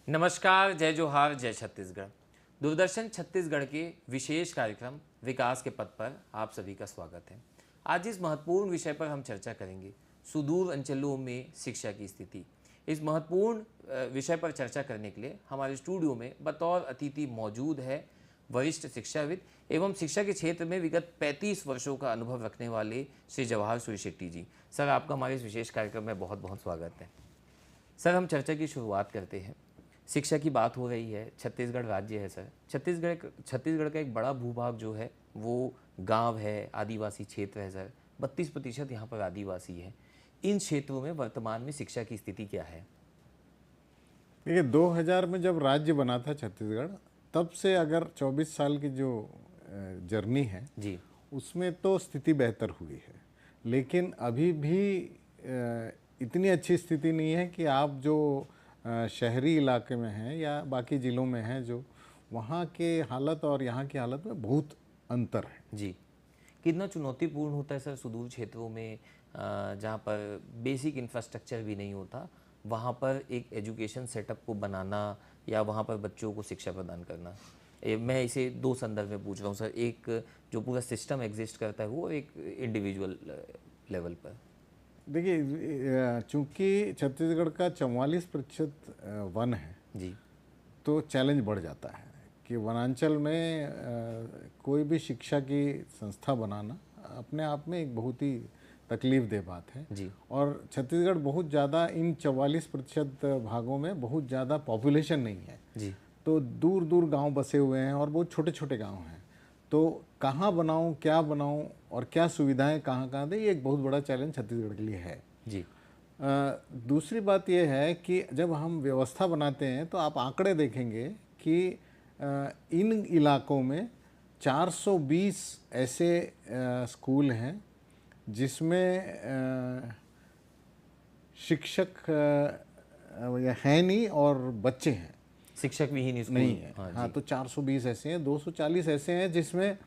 नमस्कार, जय जोहार, जय छत्तीसगढ़। दूरदर्शन छत्तीसगढ़ के विशेष कार्यक्रम विकास के पथ पर आप सभी का स्वागत है। आज इस महत्वपूर्ण विषय पर हम चर्चा करेंगे, सुदूर अंचलों में शिक्षा की स्थिति। इस महत्वपूर्ण विषय पर चर्चा करने के लिए हमारे स्टूडियो में बतौर अतिथि मौजूद है वरिष्ठ शिक्षाविद एवं शिक्षा के क्षेत्र में विगत 35 वर्षों का अनुभव रखने वाले श्री जवाहर सूर्य शेट्टी जी। सर, आपका हमारे इस विशेष कार्यक्रम में बहुत बहुत स्वागत है। सर, हम चर्चा की शुरुआत करते हैं। शिक्षा की बात हो रही है, छत्तीसगढ़ राज्य है सर। छत्तीसगढ़ का एक बड़ा भूभाग जो है वो गांव है, आदिवासी क्षेत्र है सर। 32% यहाँ पर आदिवासी है। इन क्षेत्रों में वर्तमान में शिक्षा की स्थिति क्या है? देखिए, 2000 में जब राज्य बना था छत्तीसगढ़, तब से अगर 24 साल की जो जर्नी है जी, उसमें तो स्थिति बेहतर हुई है, लेकिन अभी भी इतनी अच्छी स्थिति नहीं है कि आप जो शहरी इलाके में हैं या बाकी ज़िलों में हैं, जो वहाँ के हालत और यहाँ की हालत में बहुत अंतर है। जी। कितना चुनौतीपूर्ण होता है सर सुदूर क्षेत्रों में, जहाँ पर बेसिक इंफ्रास्ट्रक्चर भी नहीं होता, वहाँ पर एक एजुकेशन सेटअप को बनाना या वहाँ पर बच्चों को शिक्षा प्रदान करना? मैं इसे दो संदर्भ में पूछ रहा हूँ सर। एक जो पूरा सिस्टम एग्जिस्ट करता है वो, और एक इंडिविजुअल लेवल पर। देखिए, चूंकि छत्तीसगढ़ का 44% वन है जी, तो चैलेंज बढ़ जाता है कि वनांचल में कोई भी शिक्षा की संस्था बनाना अपने आप में एक बहुत ही तकलीफदेह बात है। जी, और छत्तीसगढ़ बहुत ज़्यादा, इन 44% भागों में बहुत ज़्यादा पॉपुलेशन नहीं है, जी, तो दूर दूर गांव बसे हुए हैं और बहुत छोटे छोटे गांव हैं। तो कहाँ बनाऊं, क्या बनाऊं और क्या सुविधाएं कहाँ कहाँ दें, ये एक बहुत बड़ा चैलेंज छत्तीसगढ़ के लिए है। जी, दूसरी बात यह है कि जब हम व्यवस्था बनाते हैं तो आप आंकड़े देखेंगे कि इन इलाकों में 420 ऐसे स्कूल हैं जिसमें शिक्षक है नहीं और बच्चे हैं, शिक्षक विहीन स्कूल नहीं है। हाँ, हाँ, जी, तो 420 ऐसे हैं, 240 ऐसे हैं जिसमें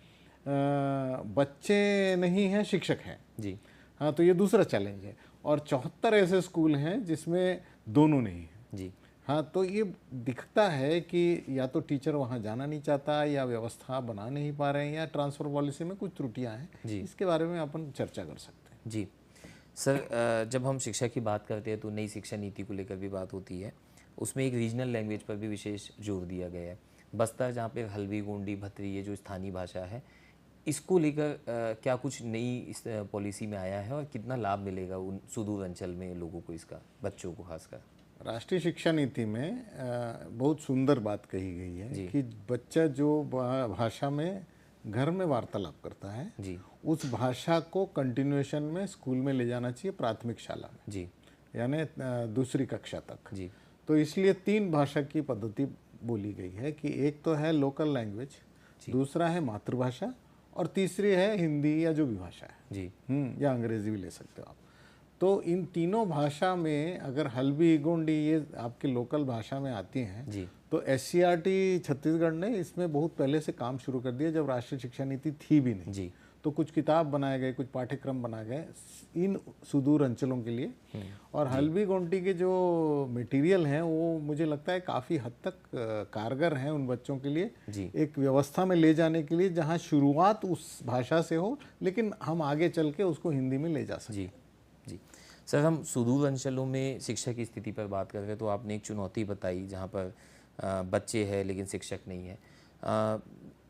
बच्चे नहीं हैं, शिक्षक हैं। जी, हाँ, तो ये दूसरा चैलेंज है। और 74 ऐसे स्कूल हैं जिसमें दोनों नहीं हैं। जी, हाँ, तो ये दिखता है कि या तो टीचर वहाँ जाना नहीं चाहता, या व्यवस्था बना नहीं पा रहे हैं, या ट्रांसफ़र पॉलिसी में कुछ त्रुटियाँ हैं। जी, इसके बारे में अपन चर्चा कर सकते हैं। जी। सर, जब हम शिक्षा की बात करते हैं तो नई शिक्षा नीति को लेकर भी बात होती है। उसमें एक रीजनल लैंग्वेज पर भी विशेष जोर दिया गया है। बस्तर, जहाँ पे हल्बी, गोंडी, भतरी, ये जो स्थानीय भाषा है, इसको लेकर क्या कुछ नई इस पॉलिसी में आया है और कितना लाभ मिलेगा उन सुदूर अंचल में लोगों को, इसका, बच्चों को खासकर? राष्ट्रीय शिक्षा नीति में बहुत सुंदर बात कही गई है कि बच्चा जो भाषा में घर में वार्तालाप करता है, जी, उस भाषा को कंटिन्यूएशन में स्कूल में ले जाना चाहिए, प्राथमिक शाला में, जी, यानी दूसरी कक्षा तक। जी, तो इसलिए 3 भाषा की पद्धति बोली गई है कि एक तो है लोकल लैंग्वेज, दूसरा है मातृभाषा, और तीसरी है हिंदी या जो भी भाषा है, जी, या अंग्रेजी भी ले सकते हो आप। तो इन तीनों भाषा में अगर हल्बी, गोंडी ये आपकी लोकल भाषा में आती हैं, जी, तो एससीईआरटी छत्तीसगढ़ ने इसमें बहुत पहले से काम शुरू कर दिया, जब राष्ट्रीय शिक्षा नीति थी भी नहीं। जी, तो कुछ किताब बनाए गए, कुछ पाठ्यक्रम बनाए गए इन सुदूर अंचलों के लिए। और हल्बी गोंडी के जो मटेरियल हैं वो मुझे लगता है काफ़ी हद तक कारगर हैं उन बच्चों के लिए, जी, एक व्यवस्था में ले जाने के लिए, जहाँ शुरुआत उस भाषा से हो लेकिन हम आगे चल के उसको हिंदी में ले जा सकें। जी, जी। सर, हम सुदूर अंचलों में शिक्षा की स्थिति पर बात कर रहे हैं, तो आपने एक चुनौती बताई जहाँ पर बच्चे हैं लेकिन शिक्षक नहीं है।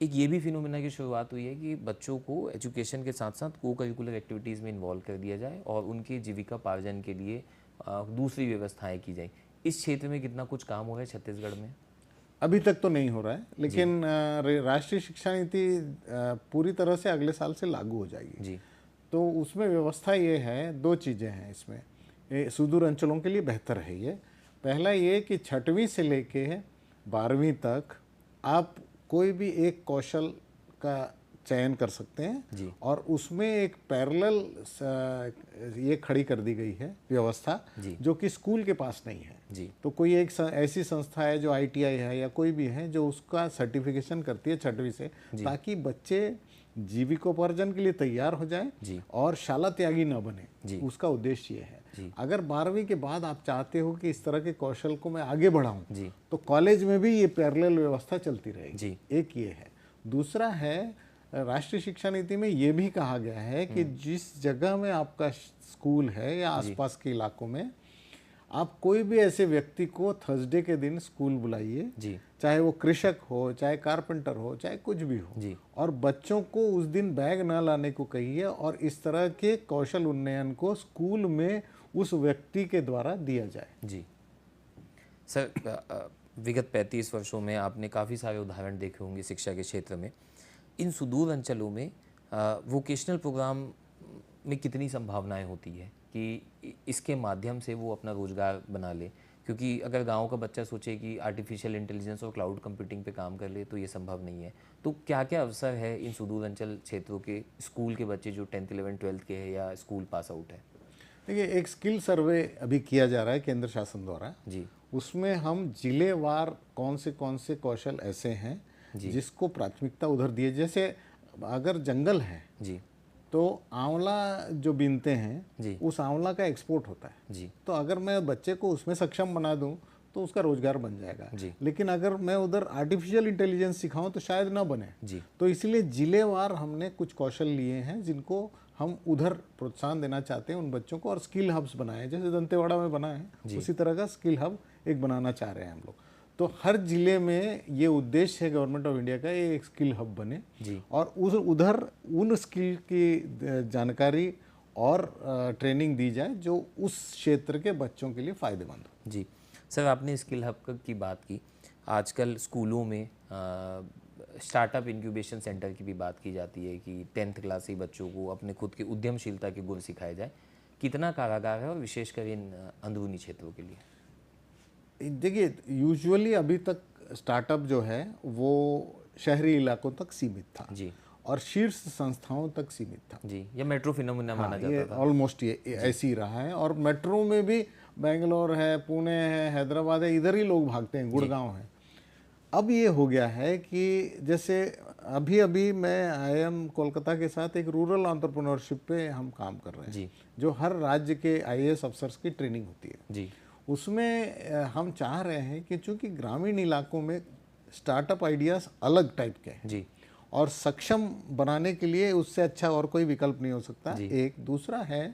एक ये भी फिनोमेना की शुरुआत हुई है कि बच्चों को एजुकेशन के साथ साथ को करिकुलर एक्टिविटीज़ में इन्वॉल्व कर दिया जाए और उनकी जीविकापार्जन के लिए दूसरी व्यवस्थाएं की जाए। इस क्षेत्र में कितना कुछ काम हो रहा है छत्तीसगढ़ में? अभी तक तो नहीं हो रहा है, लेकिन राष्ट्रीय शिक्षा नीति पूरी तरह से अगले साल से लागू हो जाएगी। जी, तो उसमें व्यवस्था ये है, 2 चीज़ें हैं इसमें, सुदूर अंचलों के लिए बेहतर है ये। पहला ये कि 6वीं से लेके 12वीं तक आप कोई भी एक कौशल का चयन कर सकते हैं, जी, और उसमें एक पैरेलल ये खड़ी कर दी गई है व्यवस्था, जी, जो कि स्कूल के पास नहीं है। जी, तो कोई एक ऐसी संस्था है जो ITI है या कोई भी है जो उसका सर्टिफिकेशन करती है 6वीं से, ताकि बच्चे जीविकोपार्जन के लिए तैयार हो जाएं जी। और शाला त्यागी न बने, जी। उसका उद्देश्य ये है। जी। अगर 12वीं के बाद आप चाहते हो कि इस तरह के कौशल को मैं आगे बढ़ाऊं, जी। तो कॉलेज में भी ये पैरेलल व्यवस्था चलती रहेगी। जी। एक ये है। दूसरा है, राष्ट्रीय शिक्षा नीति में ये भी कहा गया है कि जिस जगह में आपका स्कूल है या आसपास के इलाकों में आप कोई भी ऐसे व्यक्ति को थर्सडे के दिन स्कूल बुलाइए, जी। चाहे वो कृषक हो, चाहे कारपेंटर हो, चाहे कुछ भी हो, जी। और बच्चों को उस दिन बैग ना लाने को कहिए और इस तरह के कौशल उन्नयन को स्कूल में उस व्यक्ति के द्वारा दिया जाए। जी सर, विगत 35 वर्षों में आपने काफ़ी सारे उदाहरण देखे होंगे शिक्षा के क्षेत्र में। इन सुदूर अंचलों में वोकेशनल प्रोग्राम में कितनी संभावनाएं होती है कि इसके माध्यम से वो अपना रोजगार बना ले? क्योंकि अगर गांव का बच्चा सोचे कि आर्टिफिशियल इंटेलिजेंस और क्लाउड कंप्यूटिंग पे काम कर ले तो ये संभव नहीं है। तो क्या क्या अवसर है इन सुदूर अंचल क्षेत्रों के स्कूल के बच्चे जो 10th 11th 12th के हैं या स्कूल पास आउट है? देखिए, एक स्किल सर्वे अभी किया जा रहा है केंद्र शासन द्वारा। जी। उसमें हम जिलेवार कौन से कौशल ऐसे हैं जिसको प्राथमिकता उधर दिए। जैसे अगर जंगल है जी। तो आंवला जो बीनते हैं जी। उस आंवला का एक्सपोर्ट होता है। जी। तो अगर मैं बच्चे को उसमें सक्षम बना दूं तो उसका रोजगार बन जाएगा। जी। लेकिन अगर मैं उधर आर्टिफिशियल इंटेलिजेंस सिखाऊं तो शायद ना बने। जी। तो इसलिए जिलेवार हमने कुछ कौशल लिए हैं जिनको हम उधर प्रोत्साहन देना चाहते हैं उन बच्चों को, और स्किल हब्स बनाए, जैसे दंतेवाड़ा में बना है उसी तरह का स्किल हब एक बनाना चाह रहे हैं हम लोग। तो हर जिले में ये उद्देश्य है गवर्नमेंट ऑफ इंडिया का, ये एक स्किल हब बने जी। और उधर उन स्किल की जानकारी और ट्रेनिंग दी जाए जो उस क्षेत्र के बच्चों के लिए फ़ायदेमंद हो। जी सर, आपने स्किल हब की बात की। आजकल स्कूलों में स्टार्टअप इंक्यूबेशन सेंटर की भी बात की जाती है कि 10th क्लास से बच्चों को अपने खुद की उद्यमशीलता के गुण सिखाए जाए। कितना कारागार है और विशेषकर इन अंदरूनी क्षेत्रों के लिए? देखिए, यूजुअली अभी तक स्टार्टअप जो है वो शहरी इलाकों तक सीमित था जी। और शीर्ष संस्थाओं तक सीमित था। जी, या मेट्रो फिनोमिना माना जाता था। ऑलमोस्ट ये ऐसे ही रहा है। और मेट्रो में भी बेंगलोर है, पुणे है, हैदराबाद है, इधर ही लोग भागते हैं, गुड़गांव है। अब ये हो गया है कि जैसे अभी अभी मैं IIM कोलकाता के साथ एक रूरल एंटरप्रेन्योरशिप पे हम काम कर रहे हैं जी। जो हर राज्य के IAS अफसर्स की ट्रेनिंग होती है। जी। उसमें हम चाह रहे हैं कि चूंकि ग्रामीण इलाकों में स्टार्टअप आइडियाज़ अलग टाइप के हैं जी। और सक्षम बनाने के लिए उससे अच्छा और कोई विकल्प नहीं हो सकता। जी। एक दूसरा है,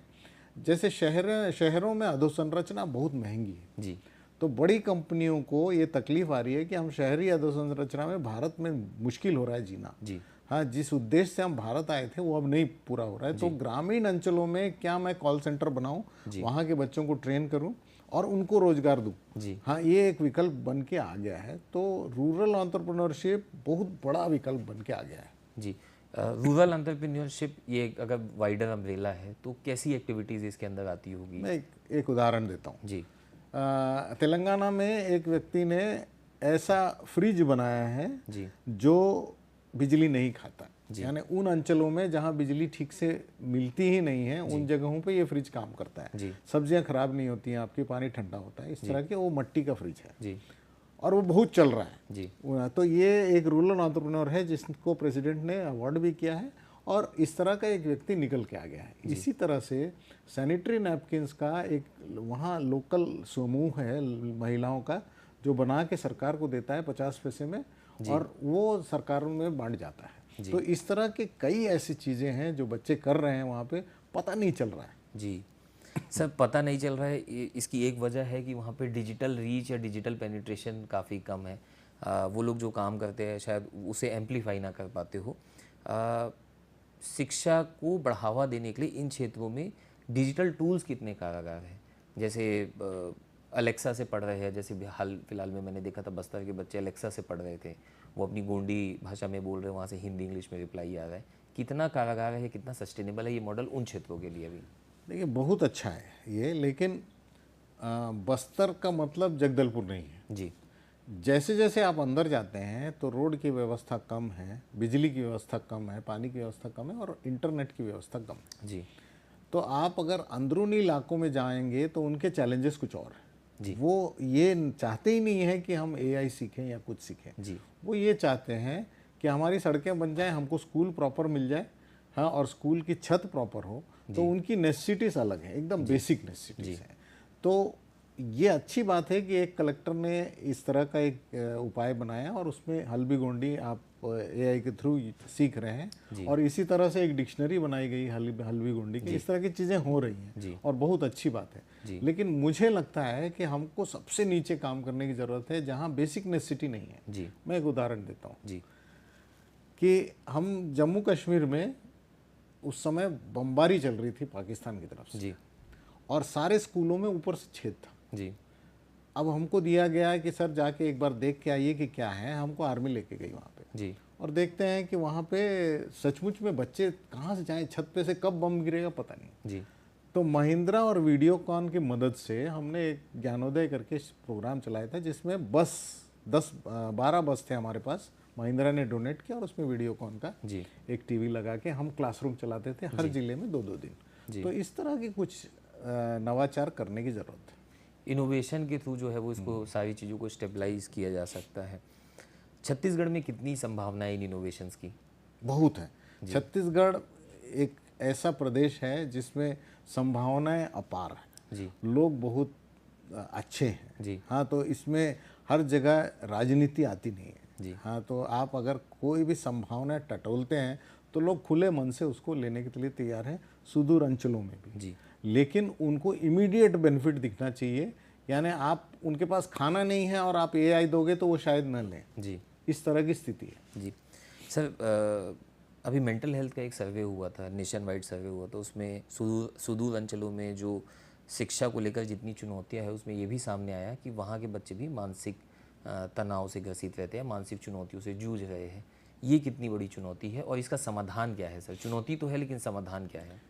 जैसे शहरों में अधोसंरचना बहुत महंगी है। जी। तो बड़ी कंपनियों को ये तकलीफ आ रही है कि हम शहरी अधोसंरचना में भारत में मुश्किल हो रहा है जीना। जी। हाँ, जिस उद्देश्य से हम भारत आए थे वो अब नहीं पूरा हो रहा है। तो ग्रामीण अंचलों में क्या मैं कॉल सेंटर बनाऊं, वहाँ के बच्चों को ट्रेन करूं और उनको रोजगार दूं। जी। हाँ, ये एक विकल्प बन के आ गया है। तो रूरल एंटरप्रेन्योरशिप बहुत बड़ा विकल्प बन के आ गया है। जी। रूरल एंटरप्रेन्योरशिप ये अगर वाइडर अम्ब्रेला है तो कैसी एक्टिविटीज़ इसके अंदर आती होगी? मैं एक उदाहरण देता हूँ। जी। तेलंगाना में एक व्यक्ति ने ऐसा फ्रिज बनाया है जी। जो बिजली नहीं खाता। यानी उन अंचलों में जहाँ बिजली ठीक से मिलती ही नहीं है उन जगहों पे ये फ्रिज काम करता है। जी। सब्जियां खराब नहीं होती हैं आपकी, पानी ठंडा होता है, इस तरह के वो मट्टी का फ्रिज है। जी। और वो बहुत चल रहा है। जी। तो ये एक रूरल एंटरप्रेन्योर है जिसको प्रेसिडेंट ने अवार्ड भी किया है और इस तरह का एक व्यक्ति निकल के आ गया है। इसी तरह से सैनिटरी नैपकिन्स का एक वहाँ लोकल समूह है महिलाओं का जो बना के सरकार को देता है 50 पैसे में और वो सरकार में बांट जाता है। तो इस तरह के कई ऐसी चीज़ें हैं जो बच्चे कर रहे हैं वहाँ पे, पता नहीं चल रहा है। जी सर, पता नहीं चल रहा है। इसकी एक वजह है कि वहाँ पे डिजिटल रीच या डिजिटल पेनिट्रेशन काफ़ी कम है। वो लोग जो काम करते हैं शायद उसे एम्पलीफाई ना कर पाते हो। शिक्षा को बढ़ावा देने के लिए इन क्षेत्रों में डिजिटल टूल्स कितने कारगर हैं? जैसे अलेक्सा से पढ़ रहे हैं, जैसे हाल फिलहाल में मैंने देखा था बस्तर के बच्चे अलेक्सा से पढ़ रहे थे, वो अपनी गोंडी भाषा में बोल रहे हैं, वहाँ से हिंदी इंग्लिश में रिप्लाई आ रहा है। कितना कारगर है, कितना सस्टेनेबल है ये मॉडल उन क्षेत्रों के लिए भी? देखिए, बहुत अच्छा है ये, लेकिन बस्तर का मतलब जगदलपुर नहीं है। जी। जैसे जैसे आप अंदर जाते हैं तो रोड की व्यवस्था कम है, बिजली की व्यवस्था कम है, पानी की व्यवस्था कम है और इंटरनेट की व्यवस्था कम है। जी। तो आप अगर अंदरूनी इलाकों में जाएंगे तो उनके चैलेंजेस कुछ और हैं। जी। वो ये चाहते ही नहीं है कि हम AI सीखें या कुछ सीखें। जी। वो ये चाहते हैं कि हमारी सड़कें बन जाएं, हमको स्कूल प्रॉपर मिल जाए, हाँ, और स्कूल की छत प्रॉपर हो, तो उनकी नेसेसिटीज़ अलग है, एकदम बेसिक नेसेसिटीज़ हैं। तो ये अच्छी बात है कि एक कलेक्टर ने इस तरह का एक उपाय बनाया और उसमें हल्बी गोंडी आप AI के थ्रू सीख रहे हैं, और इसी तरह से एक डिक्शनरी बनाई गई हल्बी गोंडी की। इस तरह की चीज़ें हो रही हैं और बहुत अच्छी बात है। लेकिन मुझे लगता है कि हमको सबसे नीचे काम करने की ज़रूरत है, जहाँ बेसिक नेसेसिटी नहीं है। मैं एक उदाहरण देता हूँ कि हम जम्मू कश्मीर में उस समय बमबारी चल रही थी पाकिस्तान की तरफ से, और सारे स्कूलों में ऊपर से छेद था। अब हमको दिया गया है कि सर जाके एक बार देख के आइए कि क्या है। हमको आर्मी लेके गई वहाँ पे और देखते हैं कि वहाँ पे सचमुच में बच्चे कहाँ से जाएं, छत पे से कब बम गिरेगा पता नहीं। तो महिंद्रा और वीडियोकॉन की मदद से हमने एक ज्ञानोदय करके प्रोग्राम चलाया था, जिसमें 12 बस थे हमारे पास, महिंद्रा ने डोनेट किया, और उसमें वीडियोकॉन का एक टीवी लगा के हम क्लासरूम चलाते थे हर जिले में 2-2 दिन। तो इस तरह की कुछ नवाचार करने की ज़रूरत है। इनोवेशन के थ्रू जो है वो इसको सारी चीज़ों को स्टेबलाइज किया जा सकता है। छत्तीसगढ़ में कितनी संभावनाएं इन इनोवेशंस की? बहुत है। छत्तीसगढ़ एक ऐसा प्रदेश है जिसमें संभावनाएं अपार हैं। लोग बहुत अच्छे हैं। हाँ, तो इसमें हर जगह राजनीति आती नहीं है। हाँ, तो आप अगर कोई भी संभावना टटोलते हैं तो लोग खुले मन से उसको लेने के लिए तैयार हैं, सुदूर अंचलों में भी। लेकिन उनको इमीडिएट बेनिफिट दिखना चाहिए, यानी आप उनके पास खाना नहीं है और आप AI दोगे तो वो शायद न लें। इस तरह की स्थिति है। सर, अभी मेंटल हेल्थ का एक सर्वे हुआ था, नेशन वाइड सर्वे हुआ था, उसमें सुदूर अंचलों में जो शिक्षा को लेकर जितनी चुनौतियां है, उसमें ये भी सामने आया कि वहाँ के बच्चे भी मानसिक तनाव से ग्रसित रहते हैं, मानसिक चुनौतियों से जूझ रहे हैं। ये कितनी बड़ी चुनौती है और इसका समाधान क्या है? सर, चुनौती तो है लेकिन समाधान क्या है?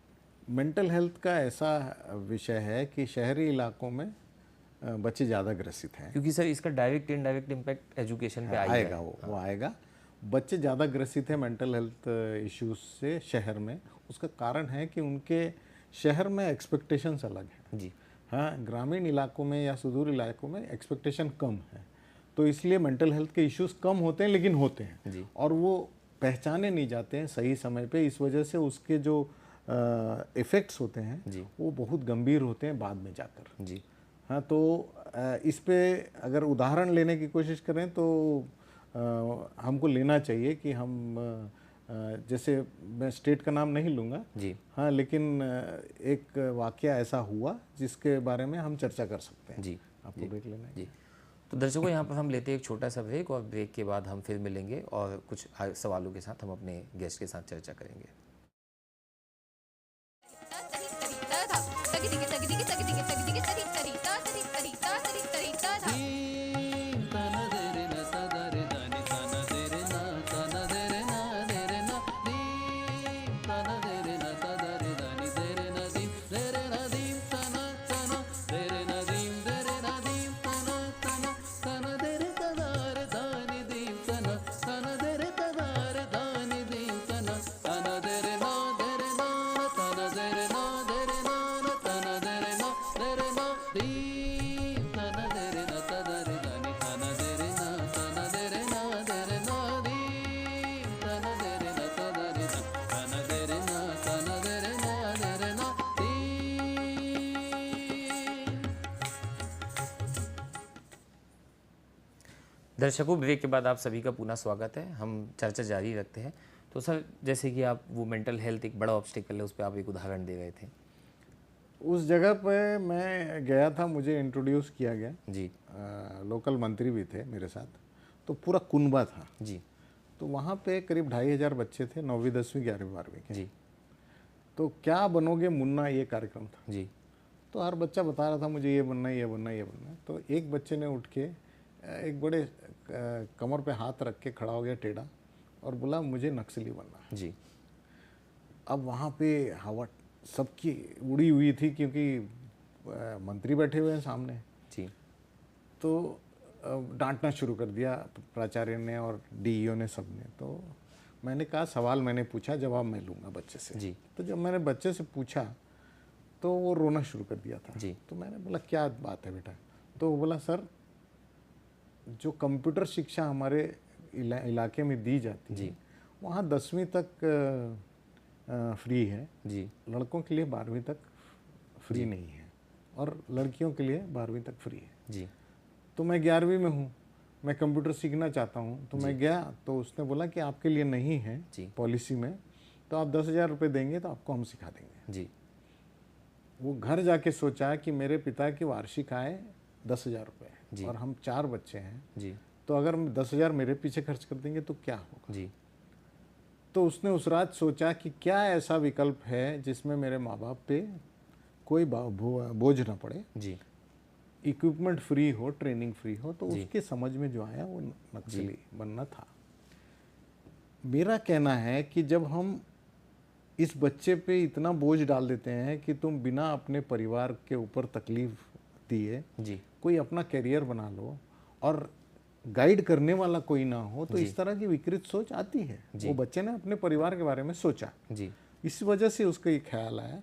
मेंटल हेल्थ का ऐसा विषय है कि शहरी इलाकों में बच्चे ज़्यादा ग्रसित हैं, क्योंकि सर इसका डायरेक्ट इनडायरेक्ट इम्पैक्ट एजुकेशन पे आएगा। वो आएगा। बच्चे ज़्यादा ग्रसित हैं मेंटल हेल्थ इश्यूज से शहर में। उसका कारण है कि उनके शहर में एक्सपेक्टेशंस अलग हैं। हाँ, ग्रामीण इलाकों में या सुदूर इलाकों में एक्सपेक्टेशन कम है, तो इसलिए मेंटल हेल्थ के इश्यूज कम होते हैं, लेकिन होते हैं और वो पहचाने नहीं जाते हैं सही समय पे। इस वजह से उसके जो इफ़ेक्ट्स होते हैं वो बहुत गंभीर होते हैं बाद में जाकर। हाँ, तो इस पे अगर उदाहरण लेने की कोशिश करें तो हमको लेना चाहिए कि हम जैसे, मैं स्टेट का नाम नहीं लूँगा, हाँ, लेकिन एक वाकया ऐसा हुआ जिसके बारे में हम चर्चा कर सकते हैं। आपको ब्रेक लेना है? तो दर्शकों, यहाँ पर हम लेते हैं एक छोटा सा ब्रेक, और ब्रेक के बाद हम फिर मिलेंगे और कुछ सवालों के साथ हम अपने गेस्ट के साथ चर्चा करेंगे। दर्शकों, ब्रेक के बाद आप सभी का पुनः स्वागत है। हम चर्चा जारी रखते हैं। तो सर, जैसे कि आप वो मेंटल हेल्थ एक बड़ा ऑब्स्टिकल है, उस पर आप एक उदाहरण दे रहे थे। उस जगह पे मैं गया था, मुझे इंट्रोड्यूस किया गया। लोकल मंत्री भी थे मेरे साथ, तो पूरा कुनबा था। तो वहाँ पे करीब 2500 बच्चे थे, 9वीं 10वीं 11वीं 12वीं के। तो क्या बनोगे मुन्ना, ये कार्यक्रम था। तो हर बच्चा बता रहा था मुझे ये बनना है, ये बनना है, ये बनना है। तो एक बच्चे ने उठ के एक बड़े कमर पे हाथ रख के खड़ा हो गया टेढ़ा, और बोला मुझे नक्सली बनना है। अब वहाँ पे हवा सबकी उड़ी हुई थी, क्योंकि मंत्री बैठे हुए हैं सामने। तो डांटना शुरू कर दिया प्राचार्य ने और DEO ने, सब ने। तो मैंने कहा, सवाल मैंने पूछा, जवाब मैं लूँगा बच्चे से। तो जब मैंने बच्चे से पूछा तो वो रोना शुरू कर दिया था। तो मैंने बोला, क्या बात है बेटा? तो वो बोला, सर, जो कंप्यूटर शिक्षा हमारे इलाके में दी जाती जी। है वहाँ 10वीं तक फ्री है जी। लड़कों के लिए 12वीं तक फ्री नहीं है और लड़कियों के लिए 12वीं तक फ्री है। जी। तो मैं 11वीं में हूँ, मैं कंप्यूटर सीखना चाहता हूँ, तो मैं गया तो उसने बोला कि आपके लिए नहीं है जी। पॉलिसी में, तो आप 10,000 रुपये देंगे तो आपको हम सिखा देंगे। जी। वो घर जाके सोचा कि मेरे पिता की वार्षिक आय 10,000 रुपये जी। है और हम 4 बच्चे हैं, जी। तो अगर 10,000 मेरे पीछे खर्च कर देंगे तो क्या होगा। जी। तो उसने उस रात सोचा कि क्या ऐसा विकल्प है जिसमें मेरे माँ बाप पे कोई बोझ ना पड़े, जी। इक्विपमेंट फ्री हो, ट्रेनिंग फ्री हो। तो जी। उसके समझ में जो आया वो नक्सली बनना था। मेरा कहना है कि जब हम इस बच्चे पे इतना बोझ डाल देते हैं कि तुम बिना अपने परिवार के ऊपर तकलीफ दिए जी। कोई अपना करियर बना लो और गाइड करने वाला कोई ना हो, तो इस तरह की विकृत सोच आती है। वो बच्चे ने अपने परिवार के बारे में सोचा, जी। इस वजह से उसका ये ख्याल आया।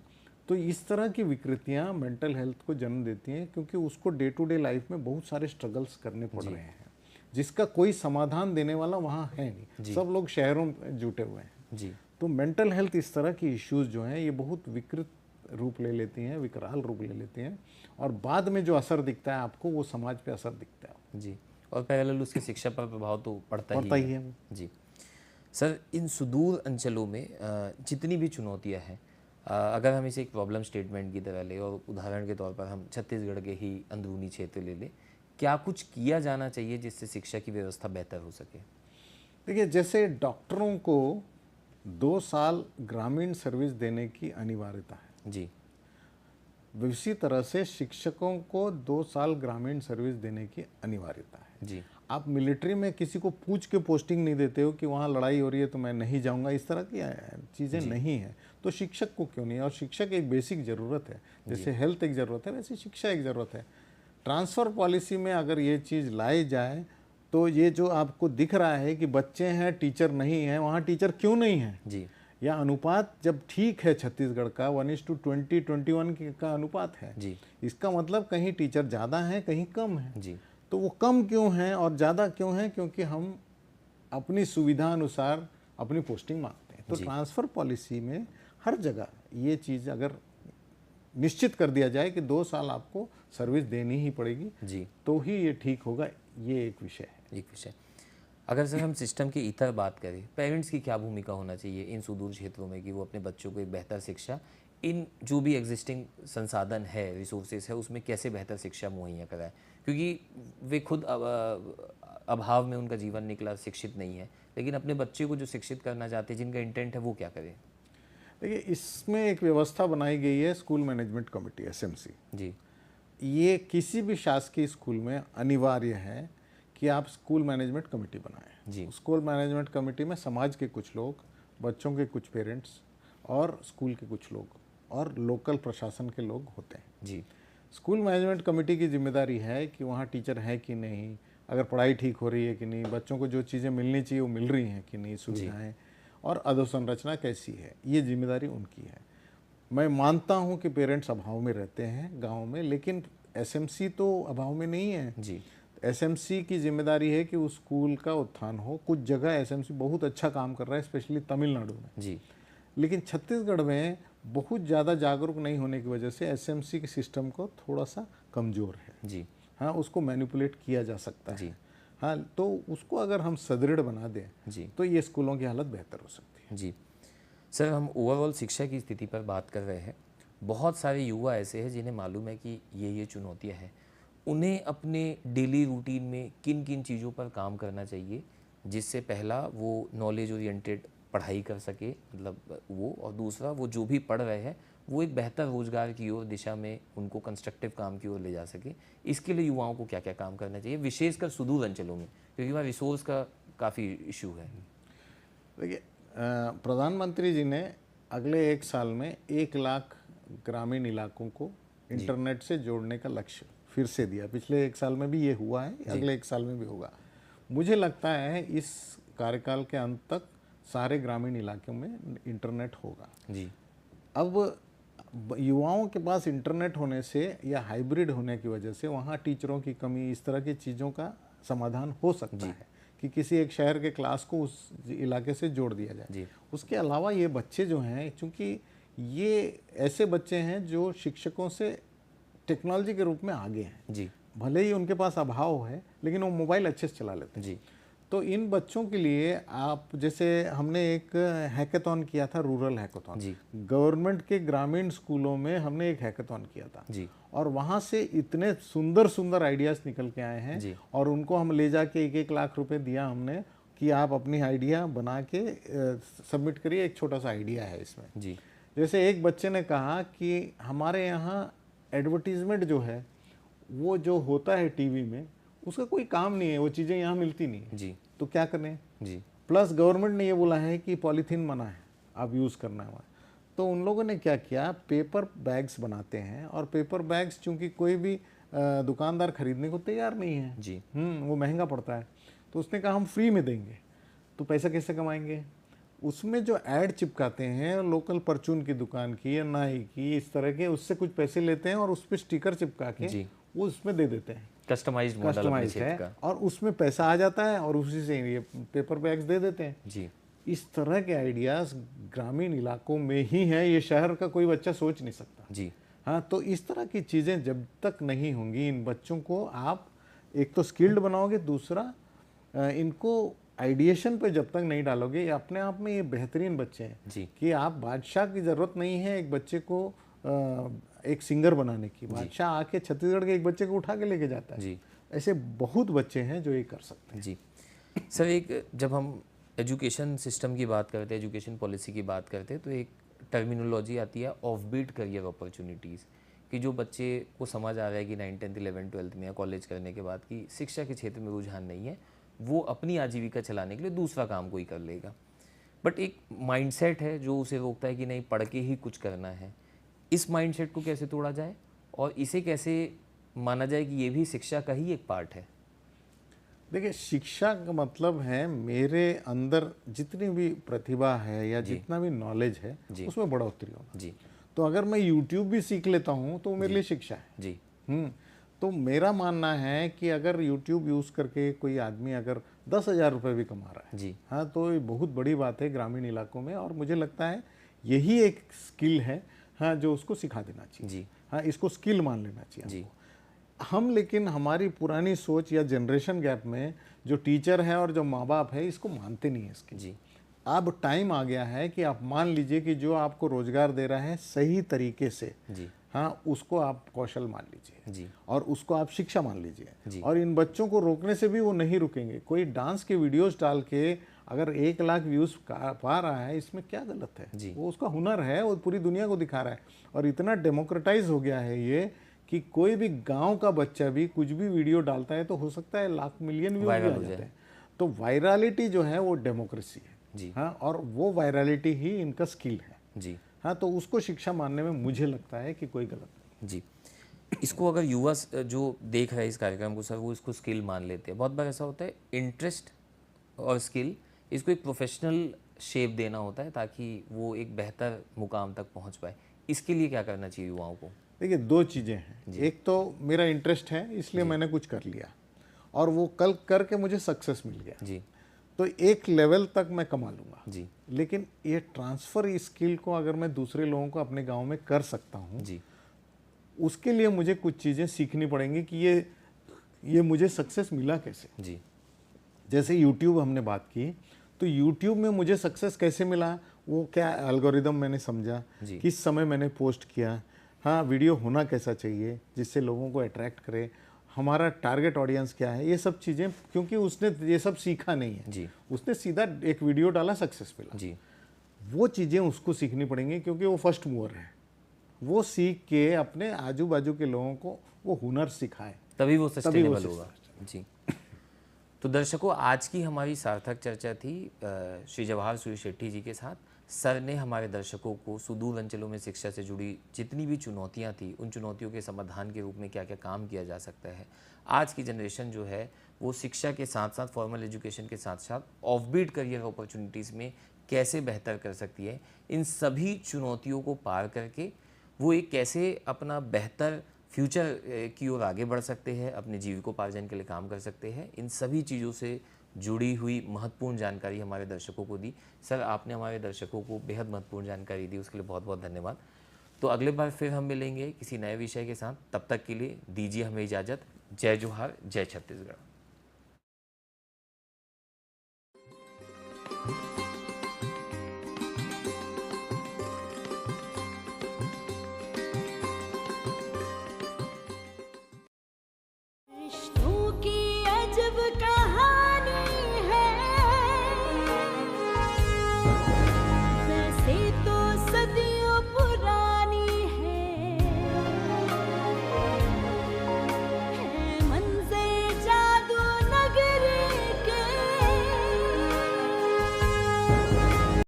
तो इस तरह की विकृतियां मेंटल हेल्थ को जन्म देती हैं, क्योंकि उसको डे टू डे लाइफ में बहुत सारे स्ट्रगल्स करने पड़ रहे हैं जिसका कोई समाधान देने वाला वहाँ है नहीं। सब लोग शहरों में जुटे हुए हैं। जी। तो मेंटल हेल्थ इस तरह की इश्यूज जो हैं ये बहुत विकृत रूप ले लेती हैं, विकराल रूप ले लेती हैं, और बाद में जो असर दिखता है आपको वो समाज पे असर दिखता है। जी। और पैरेलल उसके शिक्षा पर प्रभाव तो पड़ता ही है। जी सर, इन सुदूर अंचलों में जितनी भी चुनौतियां हैं, अगर हम इसे एक प्रॉब्लम स्टेटमेंट की तरह ले और उदाहरण के तौर पर हम छत्तीसगढ़ के ही अंदरूनी क्षेत्र ले लें, क्या कुछ किया जाना चाहिए जिससे शिक्षा की व्यवस्था बेहतर हो सके? देखिए, जैसे डॉक्टरों को 2 साल ग्रामीण सर्विस देने की अनिवार्यता है जी, इसी तरह से शिक्षकों को 2 साल ग्रामीण सर्विस देने की अनिवार्यता है। जी, आप मिलिट्री में किसी को पूछ के पोस्टिंग नहीं देते हो कि वहाँ लड़ाई हो रही है तो मैं नहीं जाऊँगा, इस तरह की चीज़ें नहीं हैं। तो शिक्षक को क्यों नहीं? और शिक्षक एक बेसिक ज़रूरत है, जैसे हेल्थ एक ज़रूरत है वैसे शिक्षा एक ज़रूरत है। ट्रांसफ़र पॉलिसी में अगर ये चीज़ लाई जाए तो ये जो आपको दिख रहा है कि बच्चे हैं टीचर नहीं हैं, वहाँ टीचर क्यों नहीं है? जी, या अनुपात जब ठीक है छत्तीसगढ़ का 1:20-21 का अनुपात है, जी, इसका मतलब कहीं टीचर ज़्यादा हैं कहीं कम है। जी, तो वो कम क्यों हैं और ज़्यादा क्यों हैं? क्योंकि हम अपनी सुविधा अनुसार अपनी पोस्टिंग मांगते हैं। तो ट्रांसफ़र पॉलिसी में हर जगह ये चीज़ अगर निश्चित कर दिया जाए कि 2 साल आपको सर्विस देनी ही पड़ेगी, जी, तो ही ये ठीक होगा। ये एक विषय है। एक विषय। अगर सर हम सिस्टम की इतर बात करें, पेरेंट्स की क्या भूमिका होना चाहिए इन सुदूर क्षेत्रों में कि वो अपने बच्चों को एक बेहतर शिक्षा, इन जो भी एग्जिस्टिंग संसाधन है, रिसोर्सेज है, उसमें कैसे बेहतर शिक्षा मुहैया कराए? क्योंकि वे खुद अभाव में उनका जीवन निकला, शिक्षित नहीं है, लेकिन अपने बच्चे को जो शिक्षित करना चाहते हैं, जिनका इंटेंट है, वो क्या करें? देखिए, इसमें एक व्यवस्था बनाई गई है, स्कूल मैनेजमेंट कमेटी SMC। जी, ये किसी भी शासकीय स्कूल में अनिवार्य है कि आप स्कूल मैनेजमेंट कमेटी बनाएं। जी, स्कूल मैनेजमेंट कमेटी में समाज के कुछ लोग, बच्चों के कुछ पेरेंट्स और स्कूल के कुछ लोग और लोकल प्रशासन के लोग होते हैं। जी, स्कूल मैनेजमेंट कमेटी की जिम्मेदारी है कि वहाँ टीचर है कि नहीं, अगर पढ़ाई ठीक हो रही है कि नहीं, बच्चों को जो चीज़ें मिलनी चाहिए वो मिल रही हैं कि नहीं, सुविधाएँ और अधोसंरचना कैसी है, ये जिम्मेदारी उनकी है। मैं मानता हूँ कि पेरेंट्स अभाव में रहते हैं गाँव में, लेकिन SMC तो अभाव में नहीं है। जी, SMC की जिम्मेदारी है कि उस स्कूल का उत्थान हो। कुछ जगह SMC बहुत अच्छा काम कर रहा है, स्पेशली तमिलनाडु में, जी, लेकिन छत्तीसगढ़ में बहुत ज़्यादा जागरूक नहीं होने की वजह से SMC के सिस्टम को थोड़ा सा कमज़ोर है। जी, हाँ, उसको मैनिपुलेट किया जा सकता जी, है। हाँ, तो उसको अगर हम सुदृढ़ बना दें जी, तो ये स्कूलों की हालत बेहतर हो सकती है। जी। सर, हम ओवरऑल शिक्षा की स्थिति पर बात कर रहे हैं। बहुत सारे युवा ऐसे हैं जिन्हें मालूम है कि ये चुनौतियां हैं। उन्हें अपने डेली रूटीन में किन किन चीज़ों पर काम करना चाहिए, जिससे पहला वो नॉलेज ओरिएंटेड पढ़ाई कर सके, मतलब वो, और दूसरा वो जो भी पढ़ रहे हैं वो एक बेहतर रोजगार की ओर दिशा में उनको कंस्ट्रक्टिव काम की ओर ले जा सके। इसके लिए युवाओं को क्या क्या काम करना चाहिए, विशेषकर सुदूर अंचलों में, क्योंकि वहाँ रिसोर्स का काफ़ी इशू है? देखिए, प्रधानमंत्री जी ने अगले 1 साल में 1 लाख ग्रामीण इलाकों को इंटरनेट से जोड़ने का लक्ष्य फिर से दिया। पिछले 1 साल में भी ये हुआ है, अगले 1 साल में भी होगा। मुझे लगता है इस कार्यकाल के अंत तक सारे ग्रामीण इलाकों में इंटरनेट होगा। जी, अब युवाओं के पास इंटरनेट होने से या हाइब्रिड होने की वजह से वहाँ टीचरों की कमी, इस तरह की चीज़ों का समाधान हो सकता है कि किसी एक शहर के क्लास को उस इलाके से जोड़ दिया जाए। जी। उसके अलावा ये बच्चे जो हैं, चूँकि ये ऐसे बच्चे हैं जो शिक्षकों से टेक्नोलॉजी के रूप में आगे हैं, जी। भले ही उनके पास अभाव है लेकिन वो मोबाइल अच्छे से चला लेते हैं। जी। तो इन बच्चों के लिए आप, जैसे हमने एक हैकेथॉन किया था, रूरल हैकेथॉन, जी। गवर्नमेंट के ग्रामीण स्कूलों में हमने एक हैकेथॉन किया था जी। और वहाँ से इतने सुंदर सुंदर आइडियाज़ निकल के आए हैं। जी। और उनको हम ले जाके 1-1 लाख रुपए दिया हमने कि आप अपनी आइडिया बना के सबमिट करिए, एक छोटा सा आइडिया है इसमें। जी। जैसे एक बच्चे ने कहा कि हमारे यहाँ एडवर्टीजमेंट जो है वो जो होता है टीवी में, उसका कोई काम नहीं है, वो चीज़ें यहाँ मिलती नहीं है, जी। तो क्या करें। जी। प्लस गवर्नमेंट ने ये बोला है कि पॉलीथीन मना है, आप यूज़ करना है। तो उन लोगों ने क्या किया, पेपर बैग्स बनाते हैं, और पेपर बैग्स चूंकि कोई भी दुकानदार खरीदने को तैयार नहीं है, जी। वो महंगा पड़ता है, तो उसने कहा हम फ्री में देंगे। तो पैसा कैसे कमाएंगे, उसमें जो ऐड चिपकाते हैं लोकल परचून की दुकान की या नाई की, इस तरह के, उससे कुछ पैसे लेते हैं और उस पर स्टिकर चिपका के जी। वो उसमें दे देते हैं। कस्टमाइज्ड मॉडल अपने कस्टमाइज क्षेत्र है का। और उसमें पैसा आ जाता है और उसी से ये पेपर बैग्स दे देते हैं। जी। इस तरह के आइडियाज़ ग्रामीण इलाकों में ही हैं, ये शहर का कोई बच्चा सोच नहीं सकता। जी। हाँ, तो इस तरह की चीज़ें जब तक नहीं होंगी, इन बच्चों को आप एक तो स्किल्ड बनाओगे, दूसरा इनको आइडिएशन पे जब तक नहीं डालोगे, ये अपने आप में ये बेहतरीन बच्चे हैं जी। कि आप बादशाह की ज़रूरत नहीं है एक बच्चे को एक सिंगर बनाने की। बादशाह आके छत्तीसगढ़ के एक बच्चे को उठा के लेके जाता है। जी। ऐसे बहुत बच्चे हैं जो ये कर सकते हैं। जी सर, एक जब हम एजुकेशन सिस्टम की बात करते हैं, एजुकेशन पॉलिसी की बात करते हैं, तो एक टर्मिनोलॉजी आती है ऑफ बीट करियर अपॉर्चुनिटीज़, कि जो बच्चे को समझ आ रहा है कि 9th 10th 11th 12th में या कॉलेज करने के बाद कि शिक्षा के क्षेत्र में रुझान नहीं है, वो अपनी आजीविका चलाने के लिए दूसरा काम कोई कर लेगा। बट एक माइंडसेट है जो उसे रोकता है कि नहीं, पढ़ के ही कुछ करना है। इस माइंडसेट को कैसे तोड़ा जाए और इसे कैसे माना जाए कि ये भी शिक्षा का ही एक पार्ट है? देखिए, शिक्षा का मतलब है मेरे अंदर जितनी भी प्रतिभा है या जितना भी नॉलेज है उसमें बढ़ोतरी होना। जी। तो अगर मैं YouTube भी सीख लेता हूँ तो वो मेरे लिए शिक्षा है। जी। तो मेरा मानना है कि अगर YouTube यूज़ करके कोई आदमी अगर 10,000 रुपये भी कमा रहा है, जी। हाँ, तो ये बहुत बड़ी बात है ग्रामीण इलाकों में, और मुझे लगता है यही एक स्किल है, हाँ, जो उसको सिखा देना चाहिए। जी। हाँ, इसको स्किल मान लेना चाहिए जी। हम। लेकिन हमारी पुरानी सोच या जनरेशन गैप में जो टीचर है और जो माँ बाप है, इसको मानते नहीं है इसके। जी। अब टाइम आ गया है कि आप मान लीजिए कि जो आपको रोजगार दे रहा है सही तरीके से, जी। हाँ, उसको आप कौशल मान लीजिए। जी। और उसको आप शिक्षा मान लीजिए। जी। और इन बच्चों को रोकने से भी वो नहीं रुकेंगे। कोई डांस के वीडियोस डाल के अगर 1 लाख व्यूज पा रहा है, इसमें क्या गलत है? जी। वो उसका हुनर है, वो पूरी दुनिया को दिखा रहा है। और इतना डेमोक्रेटाइज हो गया है ये कि कोई भी गांव का बच्चा भी कुछ भी वीडियो डालता है तो हो सकता है लाख मिलियन व्यूज भी आ जाते हैं। तो वायरलिटी जो है वो डेमोक्रेसी है। जी। हाँ, और वो वायरलिटी ही इनका स्किल है। जी। हाँ, तो उसको शिक्षा मानने में मुझे लगता है कि कोई गलत नहीं। जी। इसको अगर युवा जो देख रहे हैं इस कार्यक्रम को सर, वो इसको स्किल मान लेते हैं। बहुत बार ऐसा होता है, इंटरेस्ट और स्किल, इसको एक प्रोफेशनल शेप देना होता है ताकि वो एक बेहतर मुकाम तक पहुंच पाए। इसके लिए क्या करना चाहिए युवाओं को? देखिए, 2 चीज़ें हैं। एक तो मेरा इंटरेस्ट है, इसलिए मैंने कुछ कर लिया और वो कल करके मुझे सक्सेस मिल गया। जी। तो एक लेवल तक मैं कमा लूँगा। जी। लेकिन ये ट्रांसफ़र स्किल को अगर मैं दूसरे लोगों को अपने गांव में कर सकता हूँ, जी। उसके लिए मुझे कुछ चीज़ें सीखनी पड़ेंगी कि ये मुझे सक्सेस मिला कैसे। जी। जैसे YouTube हमने बात की, तो YouTube में मुझे सक्सेस कैसे मिला, वो क्या एल्गोरिदम मैंने समझा, किस समय मैंने पोस्ट किया, हाँ, वीडियो होना कैसा चाहिए जिससे लोगों को अट्रैक्ट करे, हमारा टारगेट ऑडियंस क्या है, ये सब चीज़ें, क्योंकि उसने ये सब सीखा नहीं है। जी। उसने सीधा एक वीडियो डाला, सक्सेस मिला। जी। वो चीज़ें उसको सीखनी पड़ेंगी क्योंकि वो फर्स्ट मूवर है। वो सीख के अपने आजू बाजू के लोगों को वो हुनर सिखाए, तभी वो सस्टेनेबल होगा। जी। तो दर्शकों, आज की हमारी सार्थक चर्चा थी श्री जवाहर सूर्य शेट्टी जी के साथ। सर ने हमारे दर्शकों को सुदूर अंचलों में शिक्षा से जुड़ी जितनी भी चुनौतियां थी, उन चुनौतियों के समाधान के रूप में क्या क्या काम किया जा सकता है। आज की जनरेशन जो है वो शिक्षा के साथ साथ, फॉर्मल एजुकेशन के साथ साथ ऑफबीट करियर अपॉर्चुनिटीज़ में कैसे बेहतर कर सकती है, इन सभी चुनौतियों को पार करके वो एक कैसे अपना बेहतर फ्यूचर की ओर आगे बढ़ सकते हैं, अपने जीविकोपार्जन के लिए काम कर सकते हैं, इन सभी चीज़ों से जुड़ी हुई महत्वपूर्ण जानकारी हमारे दर्शकों को दी। सर, आपने हमारे दर्शकों को बेहद महत्वपूर्ण जानकारी दी, उसके लिए बहुत बहुत धन्यवाद। तो अगले बार फिर हम मिलेंगे किसी नए विषय के साथ। तब तक के लिए दीजिए हमें इजाज़त। जय जोहार, जय छत्तीसगढ़।